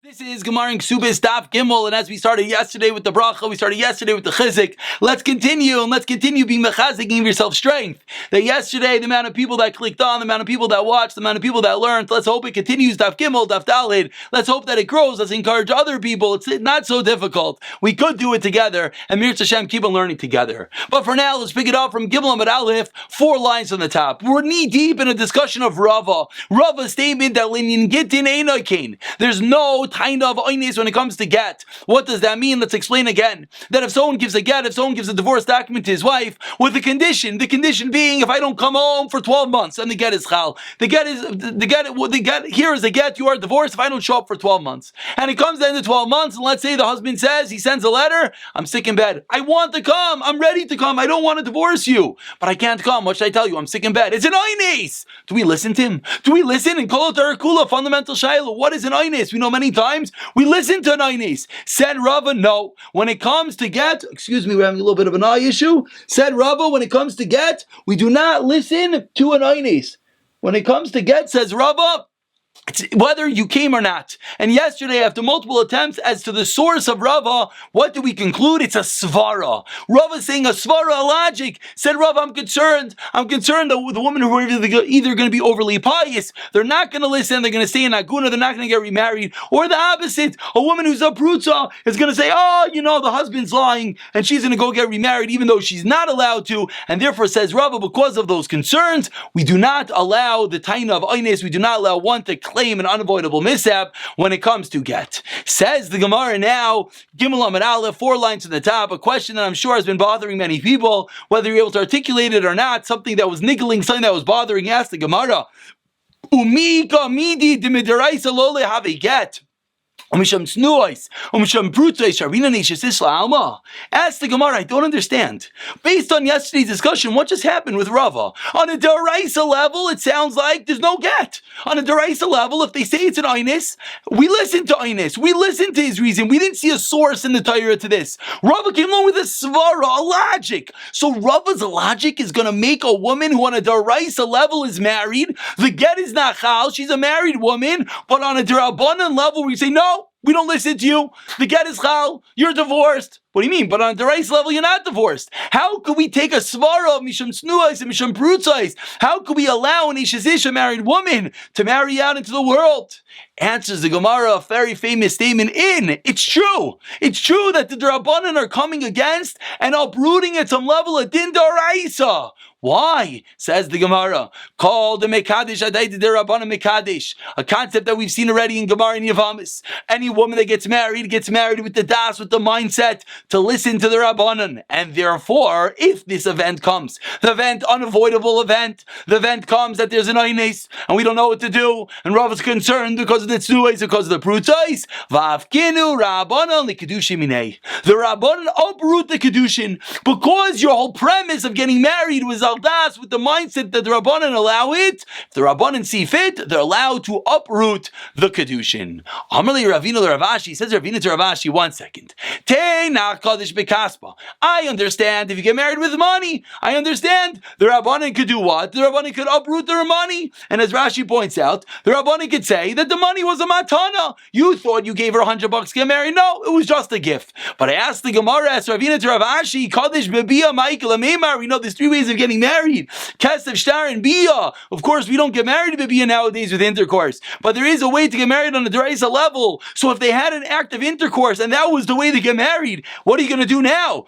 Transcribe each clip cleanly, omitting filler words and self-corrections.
This is Gemara in Kesubos Daf Gimel, and as we started yesterday with the bracha, we started yesterday with the chizik. Let's continue being mechazik, giving yourself strength. That yesterday, the amount of people that clicked on, the amount of people that watched, the amount of people that learned, let's hope it continues, Daf Gimel, Daf Dalid. Let's hope that it grows. Let's encourage other people. It's not so difficult. We could do it together, and Mir Hashem, keep on learning together. But for now, let's pick it up from Gimel Amud Aleph, 4 lines on the top. We're knee deep in a discussion of Rava. Rava's statement that Linyan Gittin Einokain. There's no kind of oines when it comes to get. What does that mean? Let's explain again. That if someone gives a get, if someone gives a divorce document to his wife with the condition being if I don't come home for 12 months, and the get is chal. Here is a get, you are divorced if I don't show up for 12 months. And it comes to the end of 12 months, and let's say the husband says, he sends a letter, I'm sick in bed. I want to come, I'm ready to come, I don't want to divorce you, but I can't come. What should I tell you? I'm sick in bed. It's an oines. Do we listen to him? Do we listen? In Kol Kula, fundamental shayla, what is an oines? We know many times we listen to an oines. Said Rava, no. When it comes to get, we're having a little bit of an eye issue. Said Rava, when it comes to get, we do not listen to an oines. When it comes to get, says Rava, it's whether you came or not. And yesterday, after multiple attempts as to the source of Rava, what do we conclude? It's a svara. Rava saying a svara, a logic. Said Rava, I'm concerned that the women who are either going to be overly pious, they're not going to listen, they're going to stay in Aguna, they're not going to get remarried. Or the opposite, a woman who's a prutza is going to say, the husband's lying, and she's going to go get remarried even though she's not allowed to. And therefore, says Rava, because of those concerns, we do not allow the taina of oines, we do not allow one to claim an unavoidable mishap when it comes to get. Says the Gemara now, Gimel Amud Aleph, 4 lines to the top, a question that I'm sure has been bothering many people, whether you're able to articulate it or not, something that was niggling, something that was bothering. Ask the Gemara, Umika midi dimidaraisa lole have a get. Ask the Gemara, I don't understand. Based on yesterday's discussion, what just happened with Rava? On a deraisa level, it sounds like there's no get. On a deraisa level, if they say it's an oines, we listen to oines. We listen to his reason. We didn't see a source in the Torah to this. Rava came along with a svara, a logic. So Rava's logic is going to make a woman who on a deraisa level is married, the get is not chal, she's a married woman, but on a derabanan level, we say, no, we don't listen to you. The get is chal. You're divorced. What do you mean? But on the deraisa level, you're not divorced. How could we take a svara of misham snuais and misham prutzais? How could we allow an isha married woman to marry out into the world? Answers the Gemara a very famous statement it's true. It's true that the Rabbanan are coming against and uprooting at some level a din daraisa. Why? Says the Gemara, called the Mekadesh Adai the Rabbanan Mekadesh, a concept that we've seen already in Gemara and Yavamis. Any woman that gets married with the das, with the mindset to listen to the Rabbanan. And therefore, if this event comes, the event, unavoidable event, the event comes that there's an oines, and we don't know what to do, and Rav is concerned because of the tzuais, because of the prutais, va'afkinu Rabbanan l'kedushin minei. The Rabbanan uproot the kedushin, because your whole premise of getting married was aldas with the mindset that the Rabbanan allow it. If the Rabbanan see fit, they're allowed to uproot the kedushin. Amrli Ravina Ravashi, says Ravina to Ravashi, 1 second. I understand if you get married with money, I understand the Rabbanan could do what? The Rabbanan could uproot their money. And as Rashi points out, the Rabbanan could say that the money was a matana. You thought you gave her $100 to get married. No, it was just a gift. But I asked the Gemara, asked Ravina to Ravashi, Kadesh Bebia Michael Amemar. We know there's 3 ways of getting married. Kesef, Shtar, and Bia. Of course, we don't get married to Bebia nowadays with intercourse. But there is a way to get married on a deraisa level. So if they had an act of intercourse and that was the way to get married, what are you going to do now?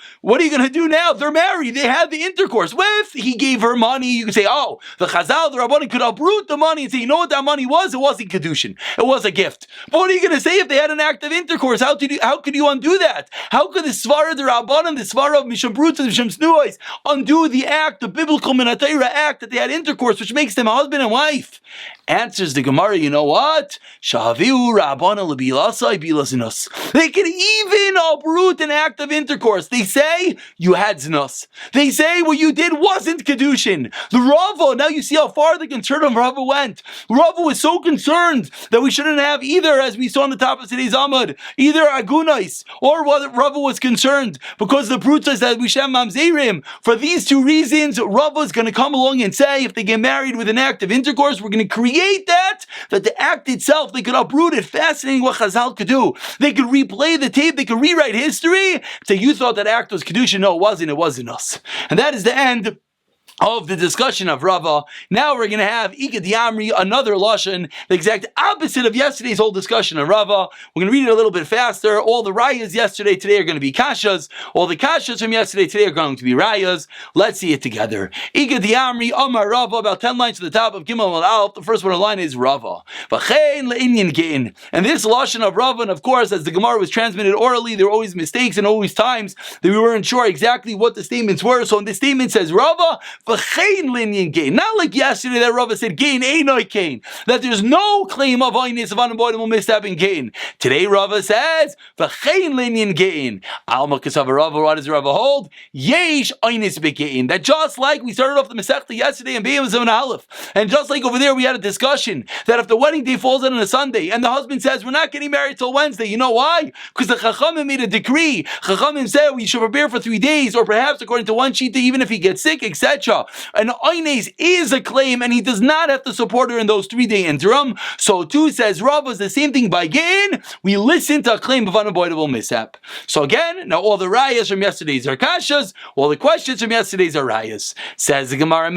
They're married. They had the intercourse. If he gave her money, you could say, the Chazal, the Rabbanan could uproot the money and say, you know what that money was? It wasn't kedushin. It was a gift. But what are you going to say if they had an act of intercourse? How could you undo that? How could the svara, the Rabbanan, the svara of Misham Brutz and Misham Snuais undo the act, the biblical Minatayra act that they had intercourse, which makes them husband and wife? Answers the Gemara, you know what? Shahaviu Rabbana lebilasai bilasinus. They can even uproot an act of intercourse. They say you had znus. They say what you did wasn't kedushin. The Rava, now you see how far the concern of Rava went. Rava was so concerned that we shouldn't have either, as we saw on the top of today's Amud, either agunais, or what Rava was concerned because the Pruta said we should have mamzerim. For these two reasons, Rava is going to come along and say if they get married with an act of intercourse, we're going to create that the act itself, they could uproot it. Fascinating what Chazal could do. They could replay the tape, they could rewrite history. So you thought that act was Kedusha. No, it wasn't us. And that is the end of the discussion of Rava. Now we're going to have Ika Diamri, another Lashon, the exact opposite of yesterday's whole discussion of Rava. We're going to read it a little bit faster. All the Rayas yesterday, today are going to be Kashas. All the Kashas from yesterday, today are going to be Rayas. Let's see it together. Ika Diamri, Omar Rava, about 10 lines to the top of Gimel al Alf. The first one line is Rava. V'chein le'inyan gein. And this Lashon of Rava, and of course, as the Gemara was transmitted orally, there were always mistakes and always times that we weren't sure exactly what the statements were. So when the statement says Rava, not like yesterday that Rava said gain, that there's no claim of aynus of unavoidable mishap in gain. Today Rava says gain. Alma Kesubos Rava, what does Rava hold? Yesh aynus begain. That just like we started off the Masechta yesterday in Be'em Zevon Aleph, and just like over there we had a discussion that if the wedding day falls on a Sunday and the husband says we're not getting married till Wednesday, you know why? Because the Chachamim made a decree. Chachamim said we should prepare for 3 days, or perhaps according to one sheet, even if he gets sick, etc. And Oines is a claim, and he does not have to support her in those 3-day interim. So too says Rava is the same thing by gain. We listen to a claim of unavoidable mishap. So again, now all the rayas from yesterday's are kashas, all the questions from yesterday's are rayas. Says the Gemara,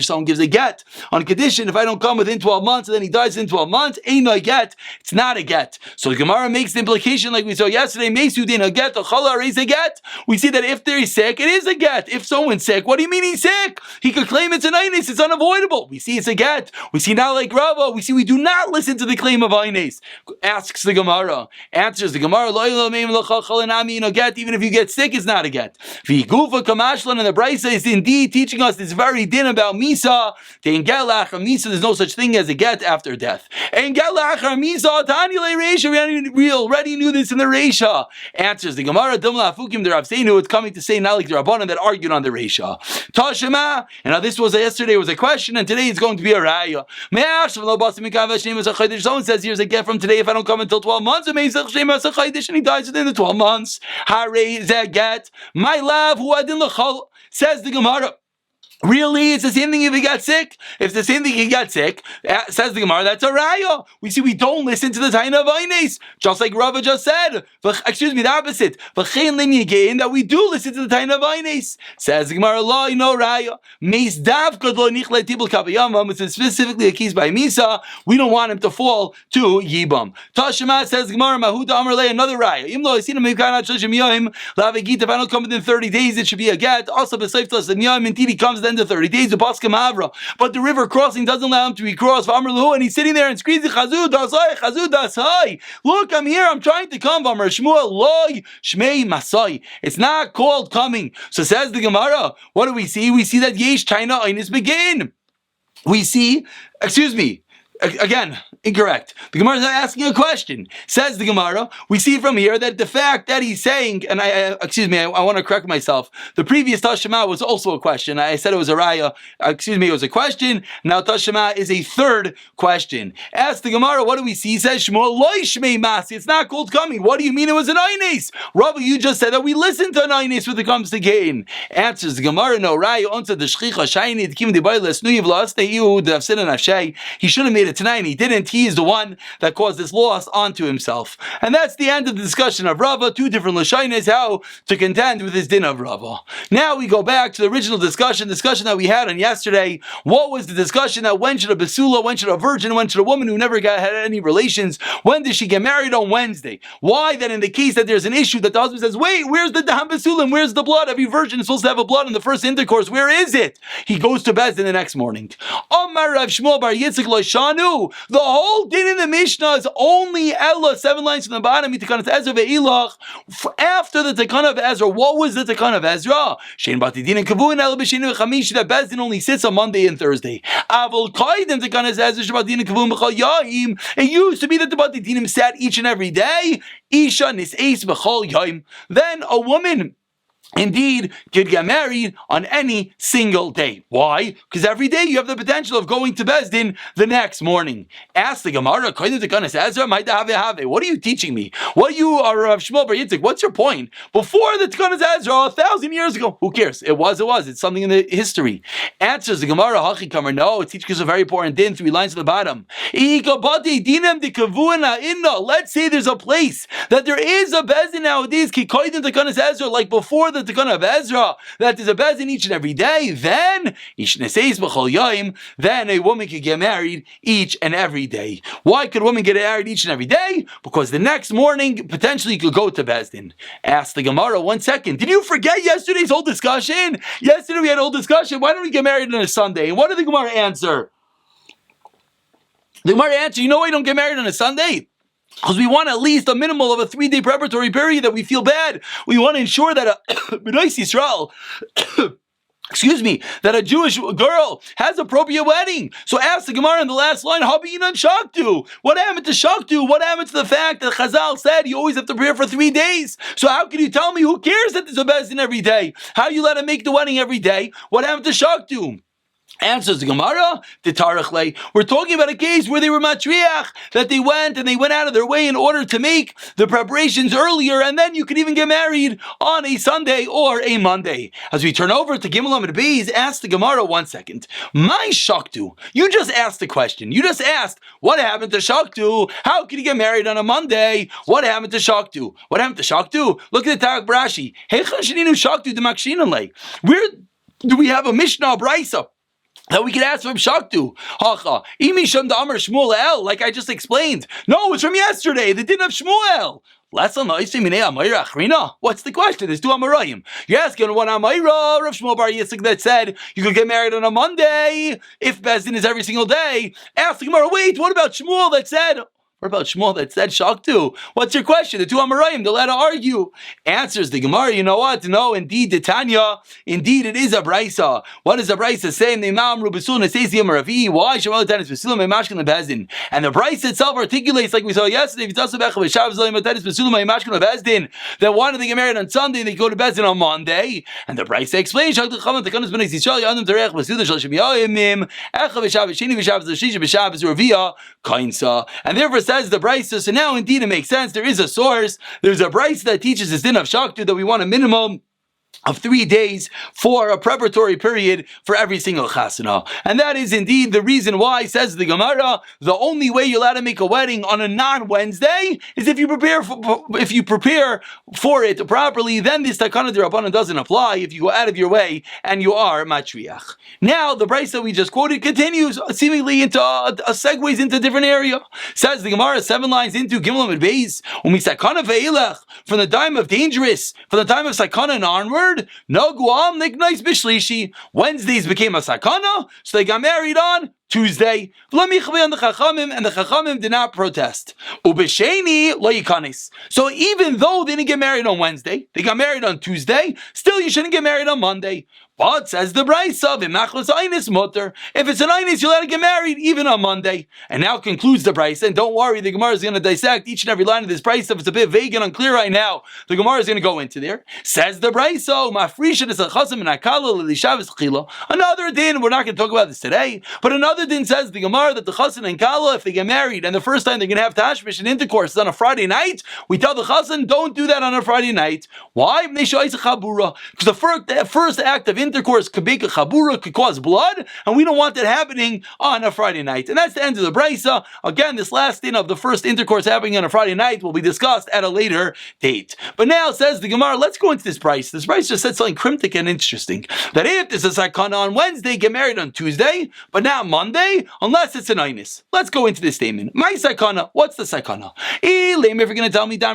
someone gives a get on condition if I don't come within 12 months and then he dies in 12 months, ain't no get. It's not a get. So the Gemara makes the implication like we saw yesterday, Mesu din a get, a chala is a get. We see that if they're sick, it is a get. If someone's sick, what do you mean he's sick? He could claim it's an aynus, it's unavoidable. We see it's a get. We see now like Rava, we see we do not listen to the claim of aynus. Asks the Gemara. Answers the Gemara, get, even if you get sick, it's not a get. V'gufa kamashlan, and the Brisa is indeed teaching us this very din about Misa. Misa, there's no such thing as a get after death. And we already knew this in the Reisha. Answers the Gemara, it's coming to say not like the Rabbanan that argued on the Reisha. Tashema, and now this was yesterday was a question, and today it's going to be a raya. Someone says here's a get from today if I don't come until 12 months, and he dies within the 12 months. Hare get. My love, who adin l'chol, says the Gemara. Really? It's the same thing if he got sick? If it's the same thing he got sick, says the Gemara, that's a raya. We see we don't listen to the Taina of Aynus. Just like Rava just said. Excuse me, the opposite. That we do listen to the Taina of Aynus. Says the Gemara, no raya. It's specifically a case by Misa. We don't want him to fall to Yibam. Tashema, says the Gemara, Mahuda Amrle, another raya. Even though I seen him, if I don't come within 30 days, it should be a get. Also, besides the Yom, indeed he comes then the 30 days of Pascha Mavra, but the river crossing doesn't allow him to be crossed. And he's sitting there and squeezing Chazud Dasai. Look, I'm here. I'm trying to come. It's not called coming. So says the Gemara. What do we see? We see that Yesh China Aynus begin. We see. Excuse me. Again, incorrect. The Gemara is asking a question. Says the Gemara, we see from here that the fact that he's saying, and I want to correct myself. The previous Tashema was also a question. I said it was a raya. It was a question. Now Tashema is a third question. Ask the Gemara, what do we see? He says, Shmuel loy shmei masi. It's not called coming. What do you mean it was an aynus? Rava, you just said that we listen to an aynus when it comes to gain. Answers the Gemara, no raya. Onto the shchicha shayni the kim de bayles nuyiv laste iu the afsin and afshay. He should have made it tonight and he didn't. He is the one that caused this loss onto himself. And that's the end of the discussion of Rava. Two different lashonos how to contend with his din of Rava. Now we go back to the original discussion that we had on yesterday. What was the discussion that when should a basula, when should a virgin, when should a woman who never had any relations, when does she get married on Wednesday? Why then in the case that there's an issue that the husband says, wait, where's the dam basulim? Where's the blood? Every virgin is supposed to have a blood in the first intercourse. Where is it? He goes to bed the next morning. Omar Rav Shmuel bar Yitzchak Loishan Tanu. The whole din in the Mishnah is only Ella, 7 lines from the bottom, Tikanas Ezra ve'ilach. After the Takana of Ezra, what was the Takana of Ezra? Shein Batidin and Kavuin Ella B'Sheni v'Chamish, that Bezdin only sits on Monday and Thursday. Avol Kaidim Takanas Ezra Shabbatin and Kavun B'Chol Yaim. It used to be that the Batidinim sat each and every day. Isha Nis'eis B'Chol Yaim. Then a woman indeed could get married on any single day. Why? Because every day you have the potential of going to Bezdin the next morning. Ask the Gemara, what are you teaching me? What you are Rav Shmuel Bar Yitzchak? What's your point? Before the Tekanas Ezra, 1,000 years ago, who cares? It was. It's something in the history. Answers the Gemara, no, it teaches a very important din, 3 lines at the bottom. Let's say there's a place that there is a Bezdin nowadays, like before the Takana of Ezra, that there's a Bezdin each and every day, then a woman could get married each and every day. Why could a woman get married each and every day? Because the next morning, potentially, you could go to Bezdin. Ask the Gemara, 1 second. Did you forget yesterday's whole discussion? Yesterday we had a whole discussion. Why don't we get married on a Sunday? And what did the Gemara answer? The Gemara answer, you know why you don't get married on a Sunday? Because we want at least a minimal of a 3-day preparatory period that we feel bad. We want to ensure that that a Jewish girl has appropriate wedding. So ask the Gemara in the last line, Habinan Shaktu. What happened to Shaktu? What happened to the fact that Chazal said you always have to prepare for 3 days? So how can you tell me who cares that there's a Bezdin every day? How you let him make the wedding every day? What happened to Shaktu? Answers the Gemara, we're talking about a case where they were matriach, that they went out of their way in order to make the preparations earlier, and then you could even get married on a Sunday or a Monday. As we turn over to Gimel and Beis, ask the Gemara, 1 second. My Shaktu, you just asked the question. You just asked, what happened to Shaktu? How could he get married on a Monday? What happened to Shaktu? What happened to Shaktu? Look at the Tarak Brashi. Where do we have a Mishnah Brisa that we can ask from Shaktu? Like I just explained. No, it's from yesterday. They didn't have Shmuel. What's the question? There's 2 Amarayim. You're asking one Amayra, Rav Shmuel Bar Yitzchak, that said you could get married on a Monday if Bezdin is every single day. Ask the Gemara, wait, what about Shmuel that said Shaktu? What's your question? The 2 Amarayim, they're allowed to argue. Answers the Gemara, you know what? No, indeed, the Tanya, indeed it is a Brisa. What does a Brisa say? Why? And the Brisa itself articulates, like we saw yesterday, that why do they get married on Sunday and they go to Bezdin on Monday? And the Brisa explains, and therefore says the Brisa, so now indeed it makes sense. There is a source. There's a Brisa that teaches this din of Shaktu that we want a minimum of 3 days for a preparatory period for every single chasana. And that is indeed the reason why, says the Gemara, the only way you're allowed to make a wedding on a non-Wednesday is if you prepare for it properly. Then this takana d'Rabbanan doesn't apply if you go out of your way and you are matriach. Now, the Brisa that we just quoted continues seemingly into segues into a different area. Says the Gemara 7 lines into Gimel and Beis, from the time of dangerous, from the time of sakana and onward, no guam niknais bishlishi. Wednesdays became a sakana, so they got married on Tuesday. And the Chachamim did not protest. Ubesheni lo yikanis. So even though they didn't get married on Wednesday, they got married on Tuesday, still you shouldn't get married on Monday. But says the Brisa, if it's an Einis, you'll let it get married even on Monday. And now concludes the Brisa, and don't worry, the Gemara is going to dissect each and every line of this Brisa. If it's a bit vague and unclear right now, the Gemara is going to go into there. Says the Brisa, another din, we're not going to talk about this today, but another din says the Gemara that the Chassan and Kala, if they get married, and the first time they're going to have tashmish and intercourse is on a Friday night, we tell the Chassan, don't do that on a Friday night. Why? Because the first act of intercourse could make a chabura, could cause blood, and we don't want that happening on a Friday night. And that's the end of the Brisa. Again, this last thing of the first intercourse happening on a Friday night will be discussed at a later date. But now, says the Gemara, let's go into this Brisa. This Brisa just said something cryptic and interesting. That if there's a sakana on Wednesday, get married on Tuesday, but not Monday, unless it's an Einis. Let's go into this statement. My sakana, what's the sakana? If you're going to tell me that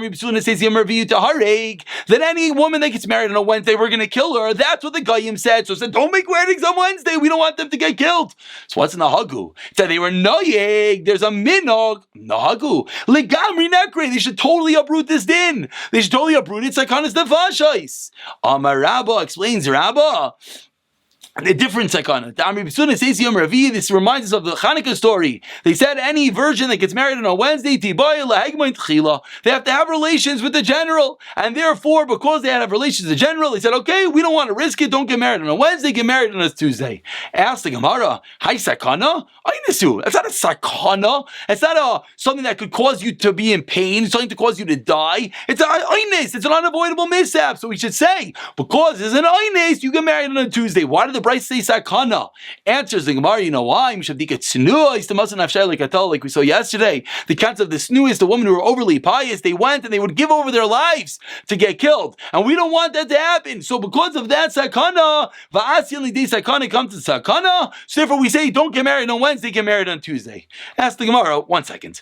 any woman that gets married on a Wednesday, we're going to kill her, that's what the Goyim said. So it said, don't make weddings on Wednesday. We don't want them to get killed. So what's in the Hagu? It said they were noyeg. There's a minog. Nahagu. Legamri nekre. They should totally uproot this din. They should totally uproot it. Sakanas nefashos. Amar Rabba explains Rabba. A different sakana. This reminds us of the Hanukkah story. They said any virgin that gets married on a Wednesday, they have to have relations with the general. And therefore, because they had to have relations with the general, they said, okay, we don't want to risk it. Don't get married on a Wednesday, get married on a Tuesday. Ask the Gemara, hi sakana? Ainisu. That's not a sakana. It's not something that could cause you to be in pain, something to cause you to die. It's an ainis. It's an unavoidable mishap. So we should say, because it's an ainis, you get married on a Tuesday. Why did the Bryce say sakana? Answers the Gemara, you know why? Like we saw yesterday, the concept of the snua is the women who were overly pious. They went and they would give over their lives to get killed. And we don't want that to happen. So because of that sakana, sakana comes to sakana. So therefore we say don't get married on Wednesday, get married on Tuesday. Ask the Gemara, 1 second.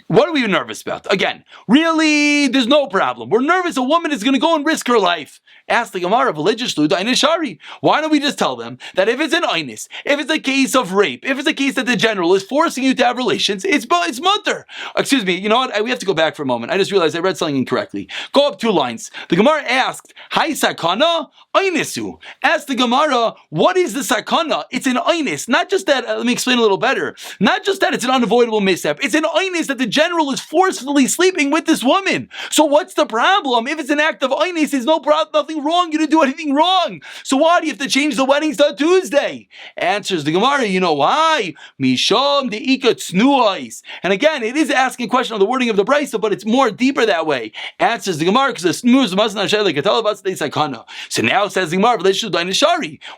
What are we nervous about? Again, really, there's no problem. We're nervous a woman is going to go and risk her life. Ask the Gemara, why don't we just tell them that if it's an einis, if it's a case of rape, if it's a case that the general is forcing you to have relations, it's mutter. Excuse me, you know what? We have to go back for a moment. I just realized I read something incorrectly. Go up 2 lines. The Gemara asked, Hi sakana, einisu. Ask the Gemara, what is the sakana? It's an einis. Not just that, let me explain a little better. Not just that it's an unavoidable mishap. It's an einis that the general is forcefully sleeping with this woman. So what's the problem? If it's an act of einis, there's no problem, nothing wrong. You didn't do anything wrong. So why do you have to change the weddings to Tuesday? Answers the Gemara, you know why? Mishom deika tznuais. And again, it is asking a question on the wording of the brisa, but it's more deeper that way. Answers the Gemara, because the snus must not share like a sakana. So now says the Gemara,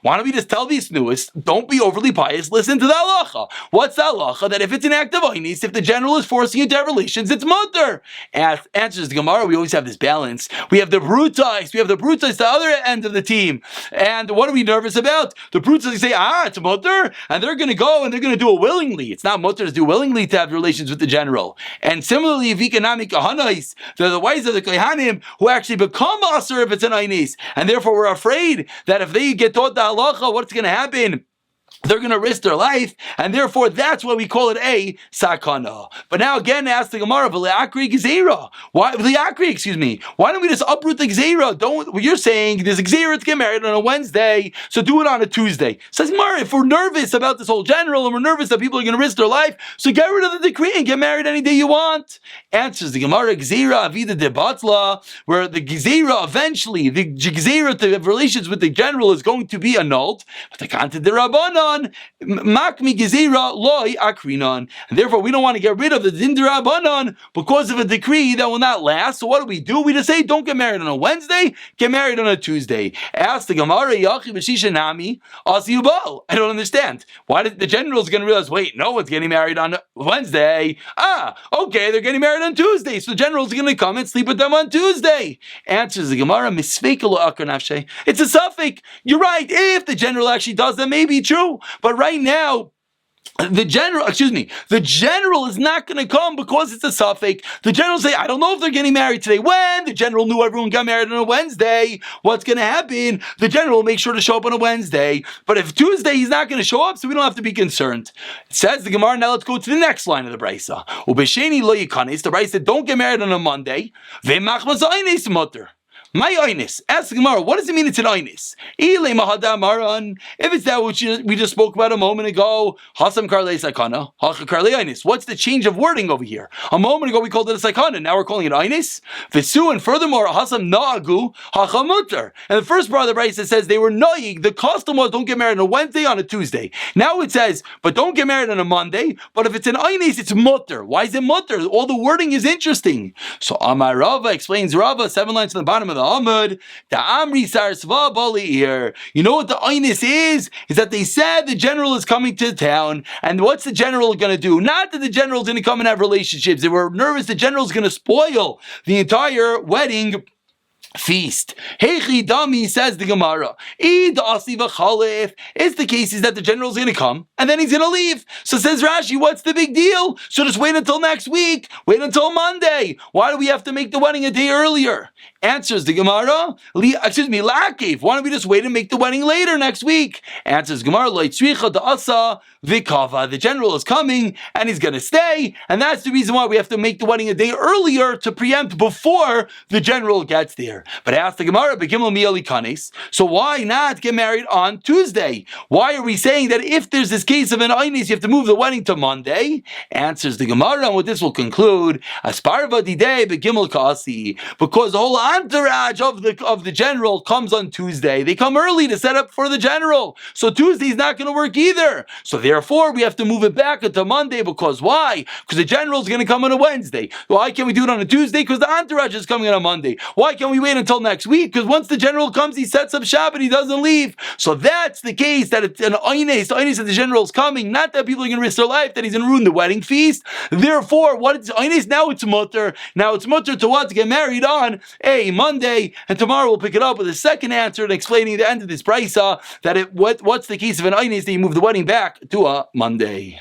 why don't we just tell these snus, don't be overly pious, listen to the halacha. What's the halacha? That if it's an act of ainis, if the general is forcing you to have relations, it's mutter. Answers the Gemara, we always have this balance. We have the brutais, the other end of the team. And what are we nervous about? The brutais say, it's mutter, and they're going to go and they're going to do it willingly. It's not mutter to do willingly to have relations with the general. And similarly, vikanami kahanais, they're the wives of the kohanim who actually become asur if it's an ainis. And therefore we're afraid that if they get taught the halacha, what's going to happen? They're going to risk their life, and therefore that's why we call it a sakana. But now again, ask the Gemara, v'le'akri gzeira. Why v'le'akri? Excuse me. Why don't we just uproot the gzeira? You're saying there's a gzeira to get married on a Wednesday, so do it on a Tuesday. Says Gemara, if we're nervous about this whole general and we're nervous that people are going to risk their life, so get rid of the decree and get married any day you want. Answers the Gemara, gzeira avida debatla, where the gzeira eventually the gzeira to have relations with the general is going to be annulled. But the kanta de rabbanon. Makmi gezira loy akrinon. And therefore, we don't want to get rid of the din d'Rabbanan because of a decree that will not last. So what do? We just say, don't get married on a Wednesday, get married on a Tuesday. Ask the Gemara, Yachi v'shisha nami, asiyubal. I don't understand. Why did the general is going to realize, wait, no one's getting married on Wednesday. Okay, they're getting married on Tuesday. So the general's going to come and sleep with them on Tuesday. Answers the Gemara, misfeikalo akar. It's a suffix. You're right. If the general actually does that, may be true. But right now, the general is not going to come because it's a suffix. The general say, I don't know if they're getting married today. When the general knew everyone got married on a Wednesday, what's going to happen? The general will make sure to show up on a Wednesday. But if Tuesday he's not going to show up, so we don't have to be concerned. It says the Gemara, now let's go to the next line of the Brisa. Ubesheni lo yikanis, the Brisa said, don't get married on a Monday. Ve'machmas ainis mutter. My einis. Ask the Gemara, what does it mean it's an einis? If it's that which we just spoke about a moment ago, hasam karle sakana, hacha karle einis. What's the change of wording over here? A moment ago we called it a sakana, now we're calling it einis. Visu, and furthermore, hasam naagu, hacha mutter. And the first part of the Brisa says they were noyig. The custom was don't get married on a Wednesday, on a Tuesday. Now it says, but don't get married on a Monday. But if it's an einis, it's mutter. Why is it mutter? All the wording is interesting. So Amar Rava explains Rava, 7 lines from the bottom of the Amud, the Amri Sarsva Bali'ir. You know what the einis is? Is that they said the general is coming to town, and what's the general going to do? Not that the general's going to come and have relationships. They were nervous the general's going to spoil the entire wedding feast. Heichi Dami, says the Gemara. Eid Asi v'chalif. It's the case is that the general's going to come and then he's going to leave. So says Rashi, what's the big deal? So just wait until next week. Wait until Monday. Why do we have to make the wedding a day earlier? Answers the Gemara. Lakiv. Why don't we just wait and make the wedding later next week? Answers Gemara. The general is coming and he's going to stay, and that's the reason why we have to make the wedding a day earlier to preempt before the general gets there. But ask the Gemara, so why not get married on Tuesday? Why are we saying that if there's this case of an Einis, you have to move the wedding to Monday? Answers the Gemara, and what this will conclude, because the whole entourage of the general comes on Tuesday. They come early to set up for the general. So Tuesday's not going to work either. So therefore, we have to move it back into Monday, because why? Because the general's going to come on a Wednesday. Why can't we do it on a Tuesday? Because the entourage is coming on a Monday. Why can't we wait until next week? Because once the general comes, he sets up shop and he doesn't leave. So that's the case, that it's an Eines. The Eines that the general's coming, not that people are going to risk their life, that he's going to ruin the wedding feast. Therefore, what is Eines? Now it's mutter. Now it's mutter to what? To get married on a Monday. And tomorrow we'll pick it up with a second answer and explaining the end of this brisa, that what's the case of an Eines that you move the wedding back to a Monday.